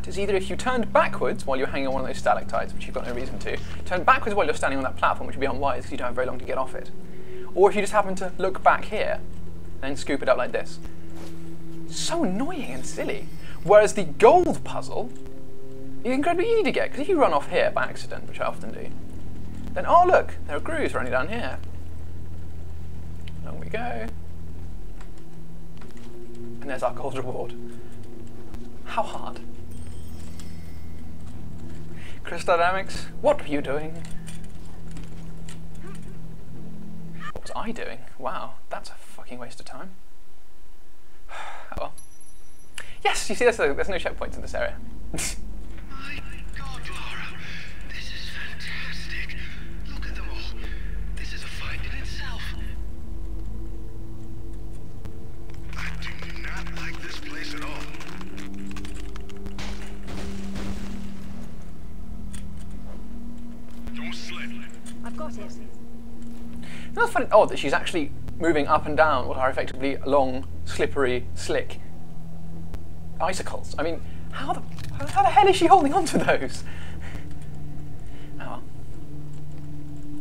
that is either if you turned backwards while you're hanging on one of those stalactites, which you've got no reason to, turn backwards while you're standing on that platform, which would be unwise because you don't have very long to get off it, or if you just happen to look back here and then scoop it up like this. So annoying and silly. Whereas the gold puzzle is incredibly easy to get, because if you run off here by accident, which I often do, then oh look, there are grooves running down here. Along we go. And there's our gold reward. How hard? Crystal Dynamics, what were you doing? What was I doing? Wow, that's a fucking waste of time. Oh well. Yes, you see, there's no checkpoints in this area. My God, Lara, this is fantastic. Look at them all. This is a find in itself. I do not like this place at all. Don't slip. I've got it. That's funny, odd that she's actually moving up and down what are effectively long, slippery, slick icicles. I mean, how the hell is she holding on to those? Oh well.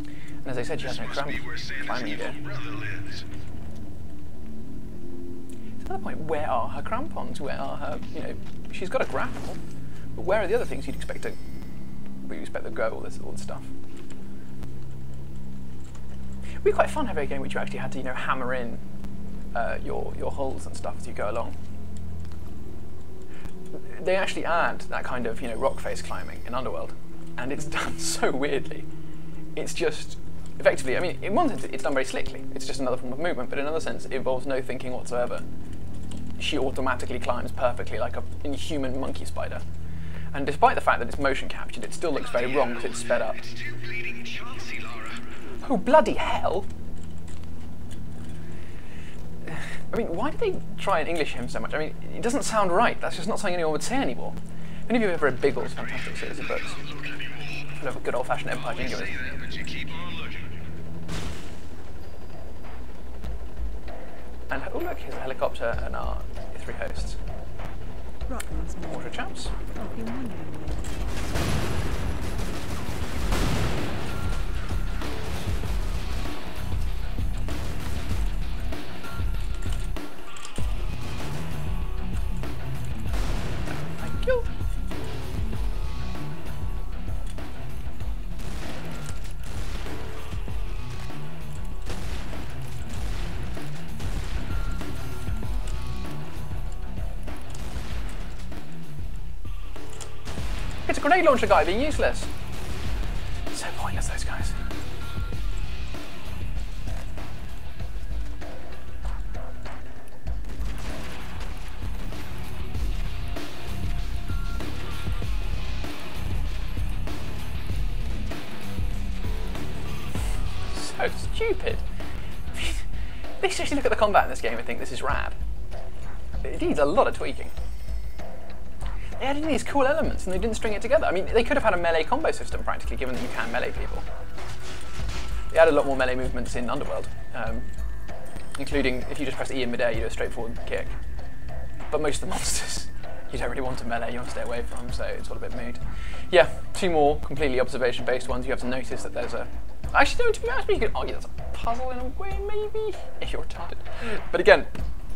And as I said, she has no climbing gear. To another point, where are her crampons? Where are her, you know, she's got a grapple, but where are the other things you'd expect to, where you expect to go, all this stuff? It'd be quite fun having a game which you actually had to, you know, hammer in your holes and stuff as you go along. They actually add that kind of, you know, rock face climbing in Underworld, and it's done so weirdly. It's just, effectively, I mean, in one sense it's done very slickly. It's just another form of movement, but in another sense it involves no thinking whatsoever. She automatically climbs perfectly like a inhuman monkey spider. And despite the fact that it's motion captured, it still looks very wrong because it's sped up. Oh, bloody hell! I mean, why did they try and English him so much? I mean, it doesn't sound right. That's just not something anyone would say anymore. If any of you have ever read Biggles' fantastic series of books, full of good old-fashioned Empire jingoism. And oh look, here's a helicopter and our three hosts. Water chaps. Thank you. It's a grenade launcher guy being useless. So pointless, those guys. So stupid. They seriously look at the combat in this game and think this is rad. It needs a lot of tweaking. They added in these cool elements and they didn't string it together. I mean, they could have had a melee combo system practically, given that you can melee people. They added a lot more melee movements in Underworld, including if you just press E in midair, you do a straightforward kick. But most of the monsters, you don't really want to melee, you want to stay away from, so it's all a bit mood. Yeah, two more completely observation-based ones. You have to notice that there's a... Actually, no, to be honest, you could argue that's a puzzle in a way, maybe, if you're retarded. But again,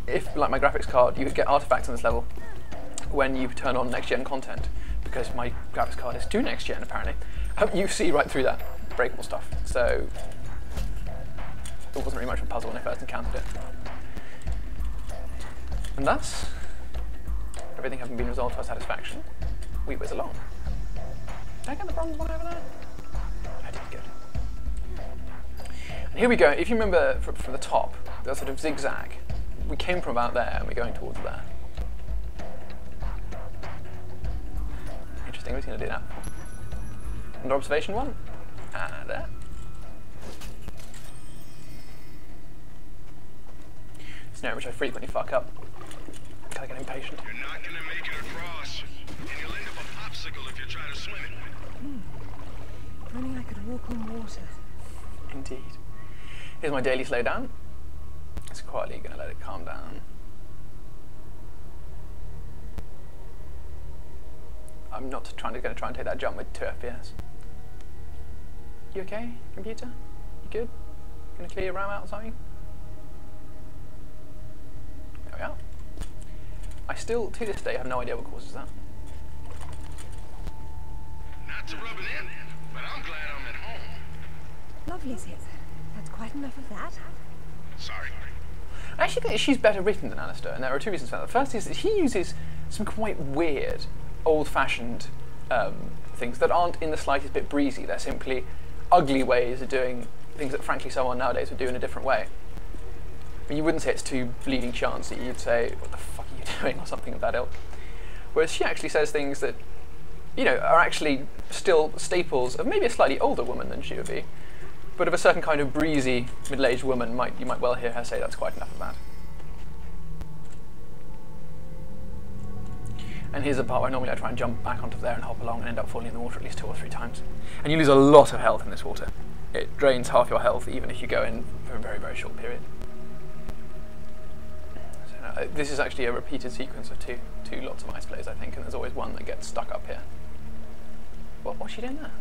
if, like my graphics card, you could get artifacts on this level when you turn on next-gen content, because my graphics card is too next-gen, apparently. You see right through that breakable stuff, so it wasn't really much of a puzzle when I first encountered it. And thus, everything having been resolved to our satisfaction, we whiz along. Did I get the bronze one over there? I did, good. And here we go. If you remember from the top, the sort of zigzag, we came from about there and we're going towards there. Interesting, we're just going to do that. Under observation one, and there. Scenario which I frequently fuck up. I get impatient. You're not going to make it across, and you'll end up a popsicle if you try to swim it. If only I could walk on water. Indeed. Here's my daily slowdown. It's quietly going to let it calm down. I'm not going to try and take that jump with 2 FPS. You okay, computer? You good? Gonna clear your RAM out or something? There we are. I still, to this day, have no idea what causes that. Not to rub it in, but I'm glad I'm at home. Lovely, Sis. That's quite enough of that. Sorry. I actually think she's better written than Alistair, and there are 2 reasons for that. The first is that he uses some quite weird, old-fashioned things that aren't in the slightest bit breezy. They're simply ugly ways of doing things that, frankly, someone nowadays would do in a different way. But you wouldn't say it's too bleeding chancy. You'd say, "What the fuck are you doing?" or something of that ilk. Whereas she actually says things that, you know, are actually still staples of maybe a slightly older woman than she would be, but of a certain kind of breezy middle-aged woman. You might well hear her say that's quite enough of that. And here's a part where normally I try and jump back onto there and hop along and end up falling in the water at least 2 or 3 times. And you lose a lot of health in this water. It drains half your health even if you go in for a very, very short period. So this is actually a repeated sequence of two lots of ice plays, I think, and there's always one that gets stuck up here. What's she doing there?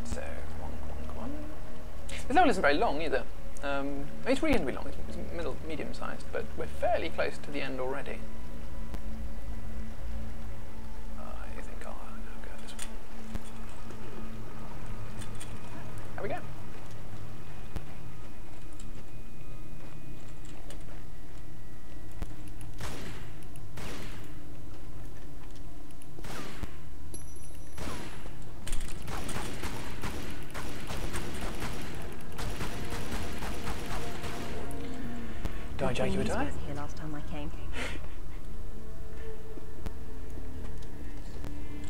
So, come on. This level isn't very long either. It's reasonably long, it's medium-sized, but we're fairly close to the end already. I think I'll go this way. There we go. Jaguar die? Here last time I came.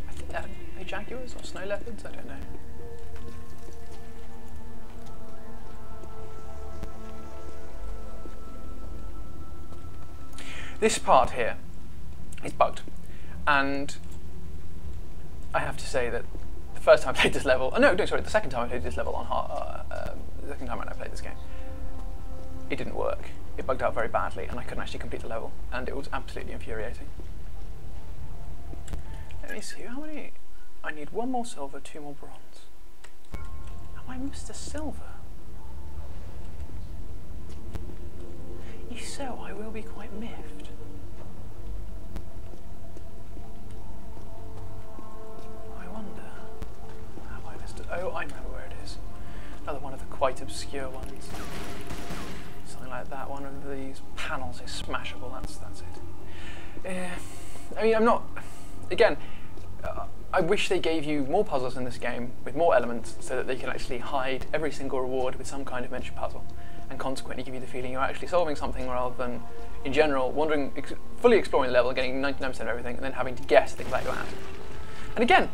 I think are they jaguars or snow leopards? I don't know. This part here is bugged, and I have to say that the first time I played this level, the second time I played this level on hard, the second time when I played this game, it didn't work. It bugged out very badly, and I couldn't actually complete the level, and it was absolutely infuriating. Let me see, how many? I need 1 more silver, 2 more bronze. Am I Mr. Silver? If so, I will be quite miffed. I wonder. Have I missed it? Oh, I remember where it is. Another one of the quite obscure ones. Like that, one of these panels is smashable, that's it. I mean, I'm not... Again, I wish they gave you more puzzles in this game with more elements so that they can actually hide every single reward with some kind of miniature puzzle and consequently give you the feeling you're actually solving something rather than, in general, wandering, fully exploring the level, getting 99% of everything and then having to guess things like that. And again,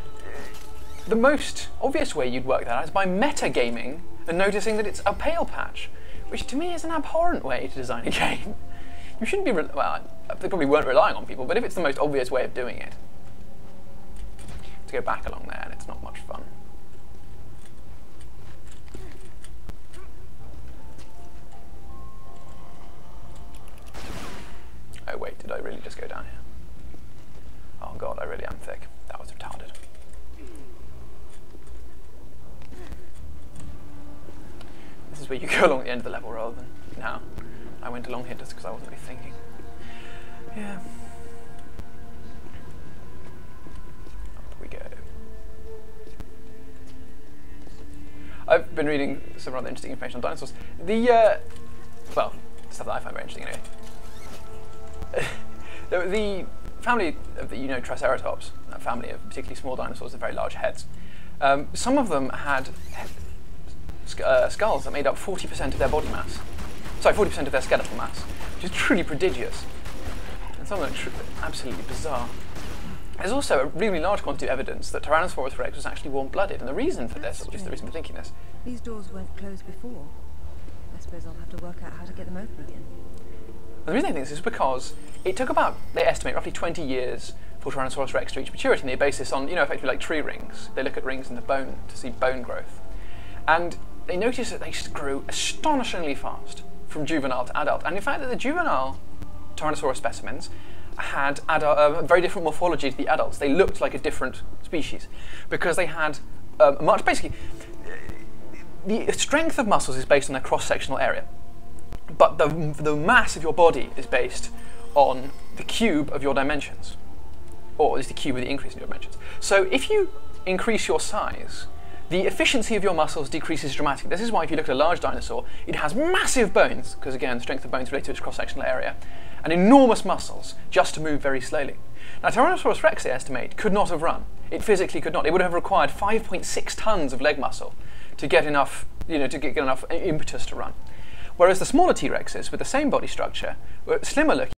the most obvious way you'd work that out is by metagaming and noticing that it's a pale patch, which to me is an abhorrent way to design a game. You shouldn't be, well, they probably weren't relying on people, but if it's the most obvious way of doing it, to go back along there and it's not much fun. Oh wait, did I really just go down here? Oh god, I really am thick. That was retarded. This is where you go along the end of the level rather than now. I went along here just because I wasn't really thinking. Yeah. Up we go. I've been reading some rather interesting information on dinosaurs. Well, stuff that I find very interesting anyway. The family of the, Triceratops, that family of particularly small dinosaurs with very large heads, some of them had skulls that made up 40% of their body mass. Sorry, 40% of their skeletal mass, which is truly prodigious. And some of them are absolutely bizarre. There's also a really large quantity of evidence that Tyrannosaurus rex was actually warm-blooded, and the reason for this, at least the reason for thinking this... These doors weren't closed before. I suppose I'll have to work out how to get them open again. The reason I think this is because it took about, they estimate, roughly 20 years for Tyrannosaurus rex to reach maturity, and they base this on, effectively like tree rings. They look at rings in the bone to see bone growth. And they noticed that they grew astonishingly fast from juvenile to adult. And in fact, that the juvenile Tyrannosaurus specimens had a very different morphology to the adults. They looked like a different species because they had much, basically, the strength of muscles is based on their cross-sectional area, but the mass of your body is based on the cube of your dimensions, or at least the cube of the increase in your dimensions. So if you increase your size, the efficiency of your muscles decreases dramatically. This is why if you look at a large dinosaur, it has massive bones, because again, the strength of bones related to its cross-sectional area, and enormous muscles just to move very slowly. Now, Tyrannosaurus rex, they estimate, could not have run. It physically could not. It would have required 5.6 tons of leg muscle to get enough, to get enough impetus to run. Whereas the smaller T-Rexes, with the same body structure, were slimmer looking,